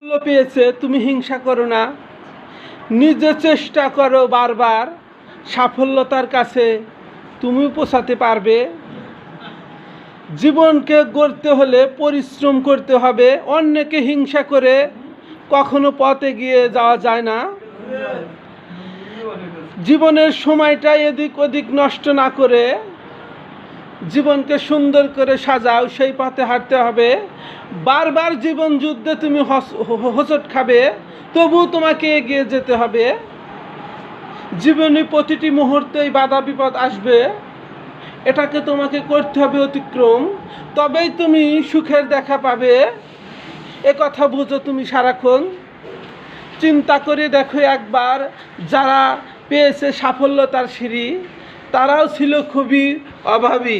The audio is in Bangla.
সাফল্য পেয়েছে, তুমি হিংসা করো না, নিজে চেষ্টা করো বারবার, সাফল্যতার কাছে তুমি পৌঁছাতে পারবে। জীবনকে গড়তে হলে পরিশ্রম করতে হবে, অন্যকে হিংসা করে কখনো পথে এগিয়ে যাওয়া যায় না। জীবনের সময়টা এদিক ওদিক নষ্ট না করে জীবনকে সুন্দর করে সাজাও, সেই পথে হাঁটতে হবে। বারবার জীবন যুদ্ধে তুমি হোঁচট খাবে, তবু তোমাকে এগিয়ে যেতে হবে। জীবনে প্রতিটি মুহূর্তেই বাধা বিপদ আসবে, এটাকে তোমাকে করতে হবে অতিক্রম, তবেই তুমি সুখের দেখা পাবে। এ কথা বুঝো তুমি সারাক্ষণ। চিন্তা করে দেখো একবার, যারা পেয়েছে সাফল্যতার সিঁড়ি, তারাও ছিল খুবই অভাবী।